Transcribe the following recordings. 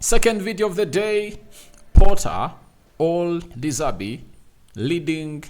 Second video of the day, Porter or Zerb leading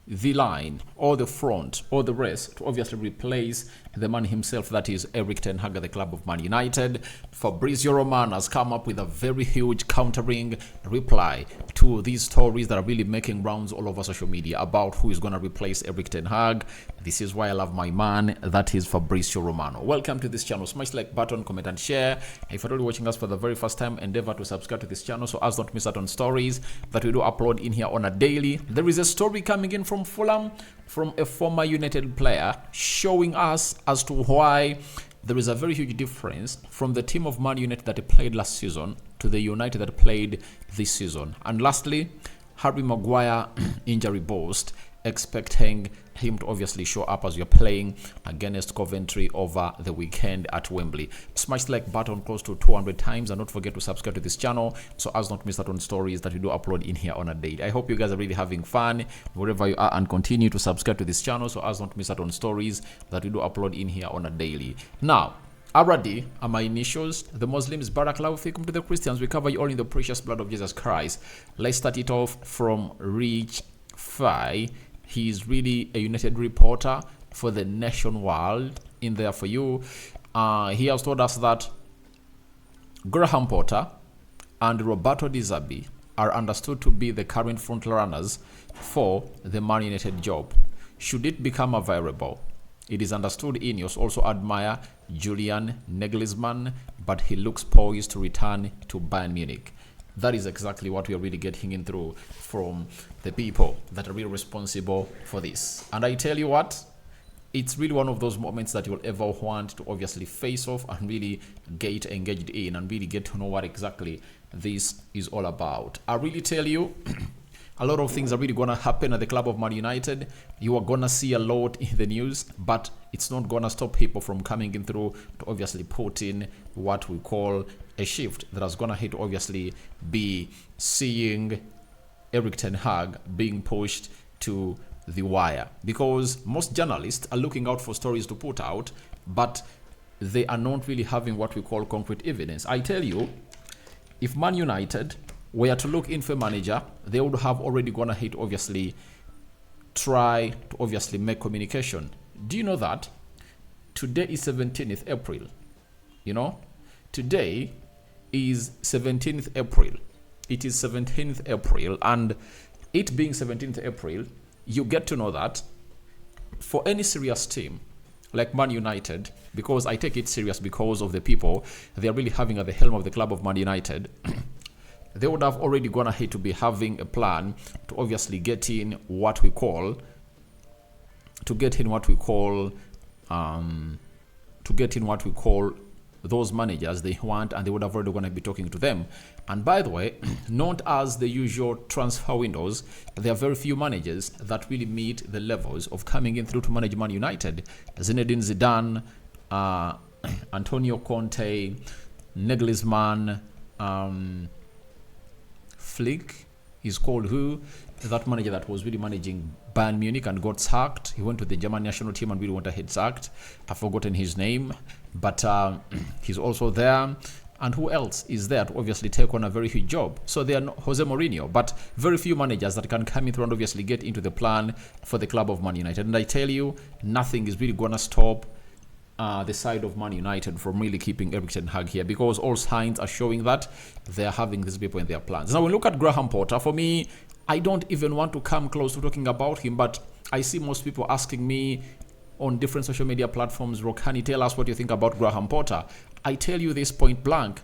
the line or the front or the rest to obviously replace the man himself, that is Erik ten Hag at the club of Man United. Fabrizio Romano has come up with a very huge countering reply to these stories that are really making rounds all over social media about who is going to replace Erik ten Hag. This is why I love my man, that is Fabrizio Romano. Welcome to this channel. Smash like button, comment and share. If you're already watching us for the very first time, endeavor to subscribe to this channel so as not to miss out on stories that we do upload in here on a daily. There is a story coming in from Fulham from a former United player showing us as to why there is a very huge difference from the team of Man United that played last season to the United that played this season. And lastly, Harry Maguire injury boost, expecting him to obviously show up as you're playing against Coventry over the weekend at Wembley. Smash the like button close to 200 times and don't forget to subscribe to this channel so as not miss out on stories that we do upload in here on a daily. I hope you guys are really having fun wherever you are, and continue to subscribe to this channel so as not miss out on stories that we do upload in here on a daily. Now, Aradi are my initials. The Muslims, Barakallahu fikum. To the Christians, we cover you all in the precious blood of Jesus Christ. Let's start it off from Rich Fi. He is really a United reporter for the Nation World in there for you. He has told us that Graham Potter and Roberto Zerb are understood to be the current frontrunners for the Man United job. Should it become available, it is understood Ineos also admire Julian Nagelsmann, but he looks poised to return to Bayern Munich. That is exactly what we are really getting in through from the people that are really responsible for this. And I tell you what, it's really one of those moments that you'll ever want to obviously face off and really get engaged in and really get to know what exactly this is all about. I really tell you, a lot of things are really going to happen at the club of Man United. You are going to see a lot in the news, but it's not going to stop people from coming in through to obviously put in what we call a shift that is going to obviously be seeing Erik ten Hag being pushed to the wire, because most journalists are looking out for stories to put out, but they are not really having what we call concrete evidence. I tell you, if Man United were to look in for a manager, they would have already gone ahead obviously try to obviously make communication. Do you know that today is 17th April? You know, today is 17th April. It is 17th April, and it being 17th April, you get to know that for any serious team like Man United, because I take it serious because of the people they are really having at the helm of the club of Man United, they would have already gone ahead to be having a plan to obviously get in what we call those managers they want, and they would have already going to be talking to them. And by the way, not as the usual transfer windows, there are very few managers that really meet the levels of coming in through to manage Man United. Zinedine Zidane, Antonio Conte, Nagelsmann, Flick is called who? That manager that was really managing Bayern Munich and got sacked. He went to the German national team and really went ahead sacked. I've forgotten his name, but he's also there. And who else is there to obviously take on a very huge job? So they are not Jose Mourinho, but very few managers that can come in through and obviously get into the plan for the club of Man United. And I tell you, nothing is really going to stop the side of Man United from really keeping Erik ten Hag here, because all signs are showing that they are having these people in their plans. Now, when we look at Graham Potter, for me, I don't even want to come close to talking about him, but I see most people asking me on different social media platforms, Rokani, tell us what you think about Graham Potter. I tell you this point blank,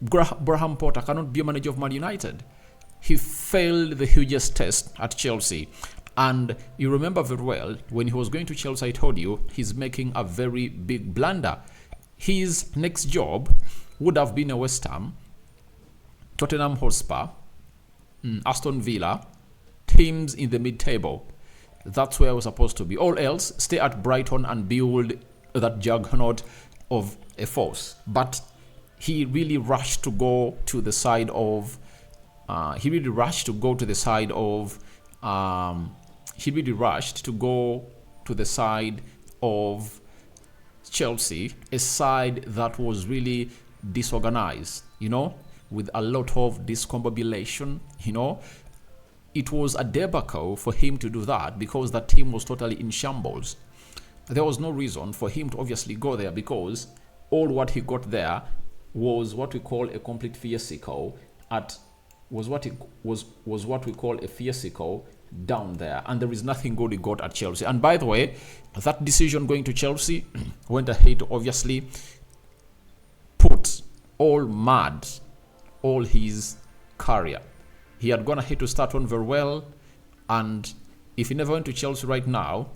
Graham Potter cannot be a manager of Man United. He failed the hugest test at Chelsea. And you remember very well, when he was going to Chelsea, I told you, he's making a very big blunder. His next job would have been a West Ham, Tottenham Hotspur, Aston Villa, teams in the mid-table. That's where I was supposed to be. All else, stay at Brighton and build that juggernaut of a force. But he really rushed to go to the side of Chelsea, a side that was really disorganized. You know, with a lot of discombobulation, It was a debacle for him to do that because that team was totally in shambles. There was no reason for him to obviously go there because all what he got there was what we call a complete fiasco was what we call a fiasco down there, and there is nothing good he got at Chelsea. And by the way, that decision going to Chelsea went ahead to obviously put all his career. He had gone ahead to start on very well, and if he never went to Chelsea right now,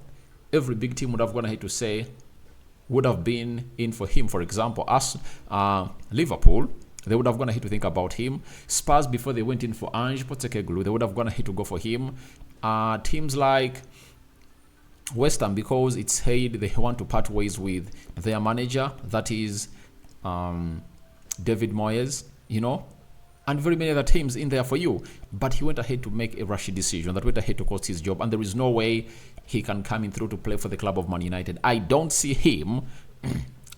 every big team would have gone ahead to say, would have been in for him. For example, us, Liverpool, they would have gone ahead to think about him. Spurs, before they went in for Ange Postecoglou, they would have gone ahead to go for him. Teams like West Ham, because it's said they want to part ways with their manager, that is David Moyes, and very many other teams in there for you. But he went ahead to make a rash decision that went ahead to cost his job, and there is no way he can come in through to play for the club of Man United. I don't see him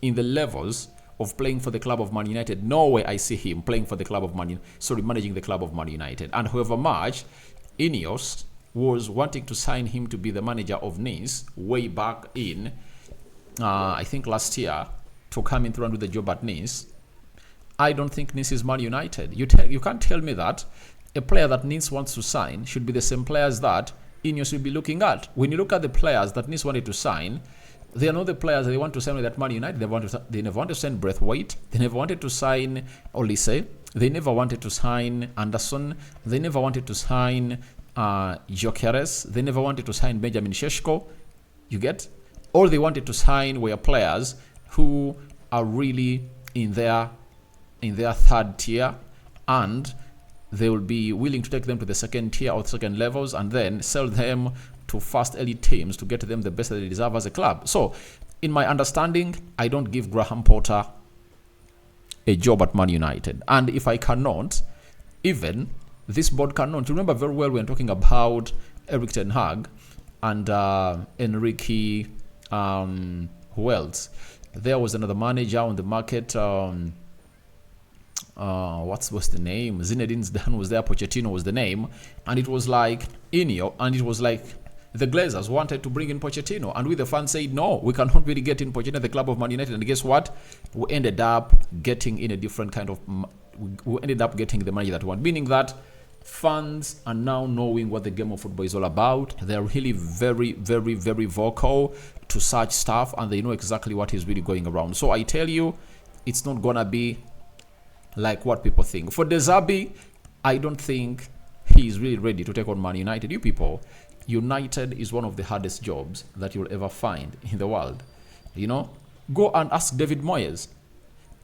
in the levels of playing for the club of Man United. No way I see him playing for the club of managing the club of Man United. And however much Ineos was wanting to sign him to be the manager of Nice way back in, I think last year, to come in through and do the job at Nice, I don't think Nice is Man United. You can't tell me that a player that Nice wants to sign should be the same players that Ineos will be looking at. When you look at the players that Nice wanted to sign, they are not the players that they want to sign with that Man United. They never wanted to sign Braithwaite. They never wanted to sign Olise. They never wanted to sign Anderson. They never wanted to sign Gyökeres. They never wanted to sign Benjamin Šeško. You get? All they wanted to sign were players who are really in their third tier, and they will be willing to take them to the second tier or second levels and then sell them to fast elite teams to get them the best that they deserve as a club. So, in my understanding, I don't give Graham Potter a job at Man United. And if I cannot, even this board cannot. Remember very well when talking about Erik ten Hag and Enrique, who else? There was another manager on the market, what's the name? Zinedine Zidane was there, Pochettino was the name, and it was like the Glazers wanted to bring in Pochettino, and we the fans said no, we cannot really get in Pochettino at the club of Man United. And guess what? We ended up getting in a different kind of. We ended up getting the manager that we want, meaning that fans are now knowing what the game of football is all about. They're really very, very, very vocal to such stuff, and they know exactly what is really going around. So I tell you, it's not gonna be like what people think. For De Zerbi, I don't think he is really ready to take on Man United. You people, United is one of the hardest jobs that you'll ever find in the world. Go and ask David Moyes.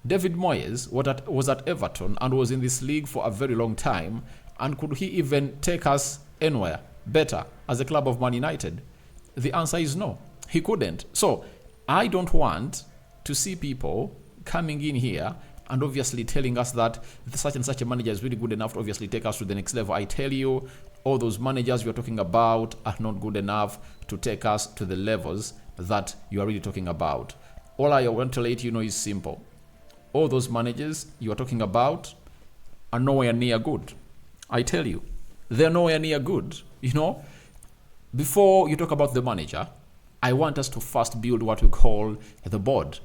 David Moyes was at Everton and was in this league for a very long time. And could he even take us anywhere better as a club of Man United? The answer is no. He couldn't. So I don't want to see people coming in here and obviously telling us that such and such a manager is really good enough to obviously take us to the next level. I tell you, all those managers you're talking about are not good enough to take us to the levels that you are really talking about. All I want to let you know is simple. All those managers you are talking about are nowhere near good. I tell you, they're nowhere near good. Before you talk about the manager, I want us to first build what we call the board.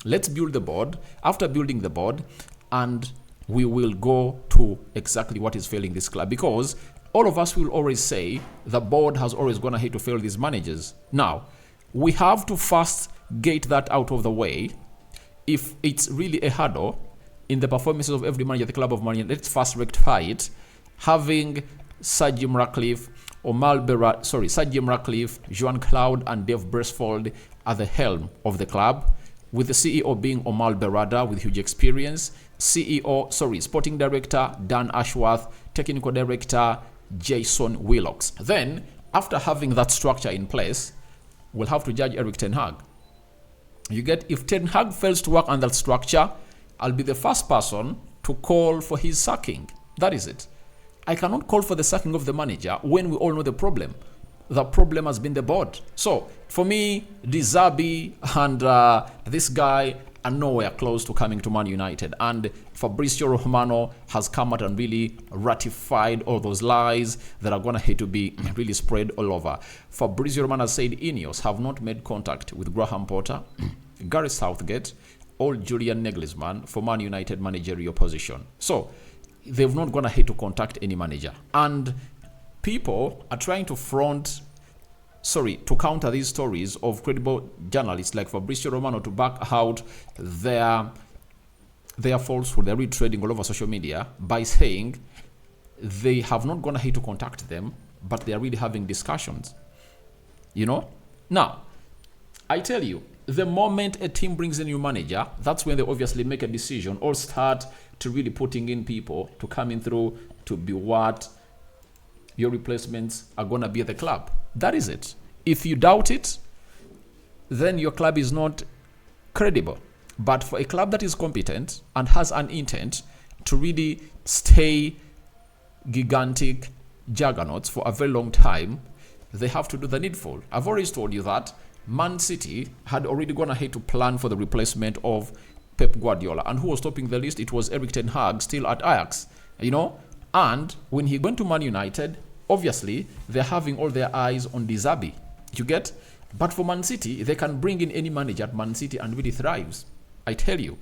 Let's build the board. After building the board, and we will go to exactly what is failing this club, because all of us will always say the board has always gone ahead to fail these managers. Now, we have to first get that out of the way. If it's really a hurdle in the performances of every manager at the club of Man United, let's first rectify it. Having Sir Jim Ratcliffe, Joan Cloud, and Dave Bresford at the helm of the club, with the CEO being Omar Berada with huge experience, sporting director Dan Ashworth, technical director Jason Willox. Then, after having that structure in place, we'll have to judge Erik ten Hag. If ten Hag fails to work on that structure, I'll be the first person to call for his sacking. That is it. I cannot call for the sacking of the manager when we all know the problem. The problem has been the board. So, for me, De Zerbi and this guy, are nowhere close to coming to Man United. And Fabrizio Romano has come out and really ratified all those lies that are going to have to be really spread all over. Fabrizio Romano said Ineos have not made contact with Graham Potter, Gareth Southgate, or Julian Nagelsmann for Man United managerial position. So they've not gone ahead to contact any manager. And people are trying to counter these stories of credible journalists like Fabrizio Romano to back out their falsehood, their retrading all over social media by saying they have not gone ahead to contact them, but they are really having discussions. Now, I tell you, the moment a team brings a new manager, that's when they obviously make a decision or start to really putting in people to come in through to be what your replacements are going to be at the club. That is it. If you doubt it, then your club is not credible. But for a club that is competent and has an intent to really stay gigantic juggernauts for a very long time, they have to do the needful. I've already told you that Man City had already gone ahead to plan for the replacement of Pep Guardiola. And who was topping the list? It was Erik ten Hag, still at Ajax. And when he went to Man United, obviously, they're having all their eyes on Zerb. You get? But for Man City, they can bring in any manager at Man City and really thrives. I tell you.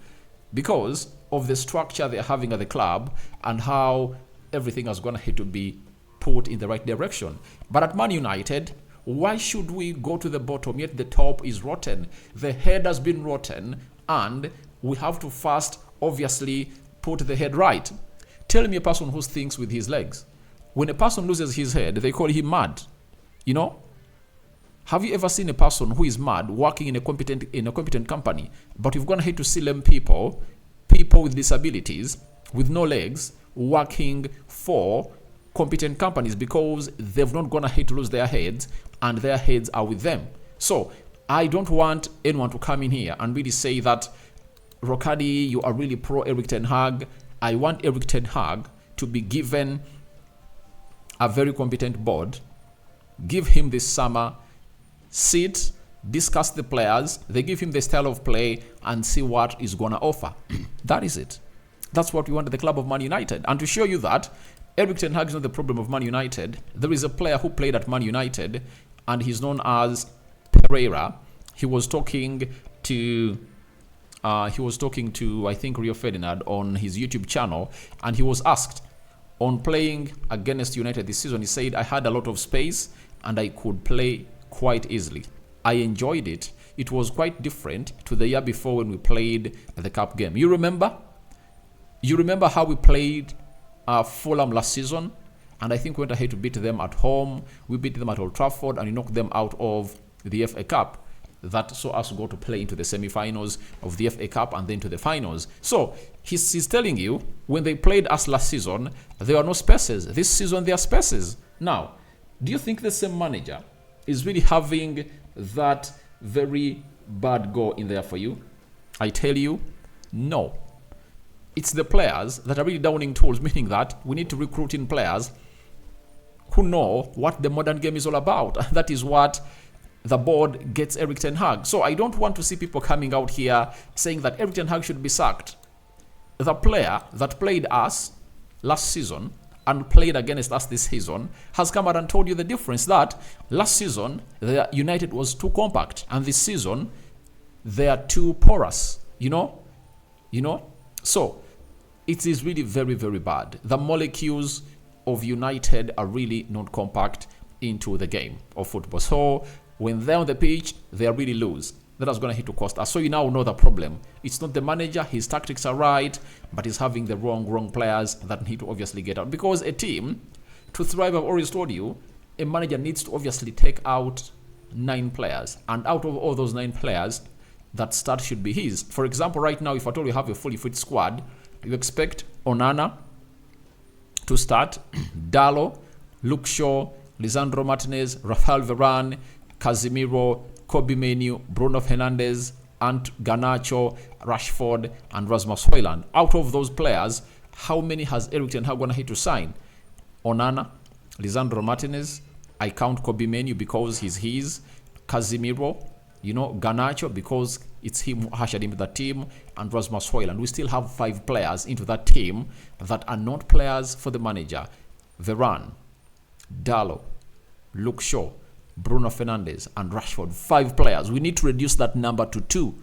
Because of the structure they're having at the club and how everything is going to have to be put in the right direction. But at Man United, why should we go to the bottom yet the top is rotten? The head has been rotten and we have to first, obviously, put the head right. Tell me a person who thinks with his legs. When a person loses his head, they call him mad. Have you ever seen a person who is mad working in a competent company, but you've gone ahead to see them people with disabilities, with no legs, working for competent companies because they've not gone ahead to lose their heads and their heads are with them. So I don't want anyone to come in here and really say that, Rokadi, you are really pro Erik ten Hag. I want Erik ten Hag to be given a very competent board, give him this summer, sit, discuss the players, they give him the style of play and see what he's going to offer. That is it. That's what we want at the club of Man United. And to show you that Erik ten Hag is not the problem of Man United, there is a player who played at Man United and he's known as Pereira. He was talking to I think Rio Ferdinand on his YouTube channel, and he was asked on playing against United this season. He said, I had a lot of space and I could play quite easily. I enjoyed it. It was quite different to the year before when we played the cup game. You remember how we played Fulham last season? And I think we went ahead to beat them at home. We beat them at Old Trafford and we knocked them out of the FA Cup. That saw us go to play into the semi-finals of the FA Cup and then to the finals. So he's telling you, when they played us last season, there were no spaces. This season, there are spaces. Now, do you think the same manager is really having that very bad go in there for you? I tell you, no. It's the players that are really downing tools, meaning that we need to recruit in players who know what the modern game is all about. That is what the board gets Erik ten Hag. So I don't want to see people coming out here saying that Erik ten Hag should be sacked. The player that played us last season and played against us this season has come out and told you the difference, that last season the United was too compact and this season they are too porous. So it is really very, very bad. The molecules of United are really not compact into the game of football. So when they're on the pitch, they are really loose. That is going to hit to cost us. So you now know the problem. It's not the manager. His tactics are right, but he's having the wrong players that need to obviously get out. Because a team, to thrive, I've always told you, a manager needs to obviously take out 9 players. And out of all those 9 players, that start should be his. For example, right now, if at all you have a fully fit squad, you expect Onana to start, Dallo, Luke Shaw, Lisandro Martinez, Rafael Varane, Casemiro, Kobe Menu, Bruno Fernandes, Ant Garnacho, Rashford, and Rasmus Højlund. Out of those players, how many has Erik ten Hag going to sign? Onana, Lisandro Martinez, I count Kobe Menu because he's his, Casemiro, Garnacho because It's him who ushered into that team, and Rasmus Højlund. We still have 5 players into that team that are not players for the manager. Varane, Dalot, Luke Shaw, Bruno Fernandes, and Rashford. 5 players. We need to reduce that number to 2.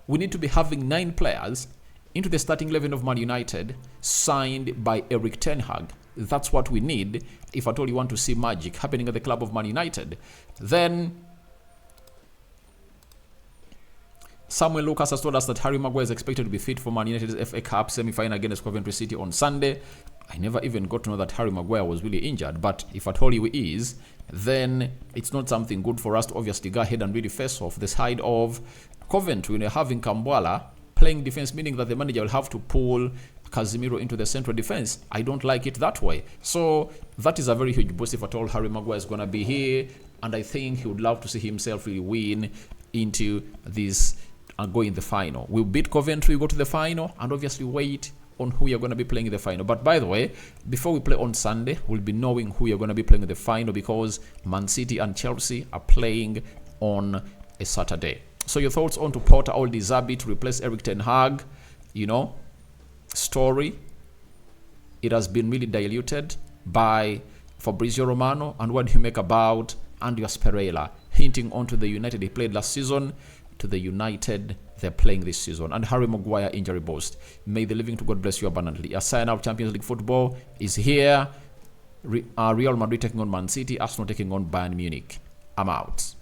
We need to be having 9 players into the starting 11 of Man United, signed by Erik ten Hag. That's what we need if at all you want to see magic happening at the club of Man United. Then Samuel Lucas has told us that Harry Maguire is expected to be fit for Man United's FA Cup semi-final against Coventry City on Sunday. I never even got to know that Harry Maguire was really injured, but if at all he is, then it's not something good for us to obviously go ahead and really face off the side of Coventry when you're having Kambwala playing defense, meaning that the manager will have to pull Casemiro into the central defense. I don't like it that way. So that is a very huge boost if at all Harry Maguire is going to be here, and I think he would love to see himself really win into this and go in the final. We'll beat Coventry, go to the final, and obviously wait on who you're going to be playing in the final. But by the way, before we play on Sunday, we'll be knowing who you're going to be playing in the final, because Man City and Chelsea are playing on a Saturday. So your thoughts on to Potter or Zerb to replace Erik ten Hag, story. It has been really diluted by Fabrizio Romano, and what do you make about Andreas Pereira hinting onto the United he played last season to the United they're playing this season, and Harry Maguire injury boost. May the living to God bless you abundantly. A sign out Champions League football is here. Real Madrid taking on Man City, Arsenal taking on Bayern Munich. I'm out.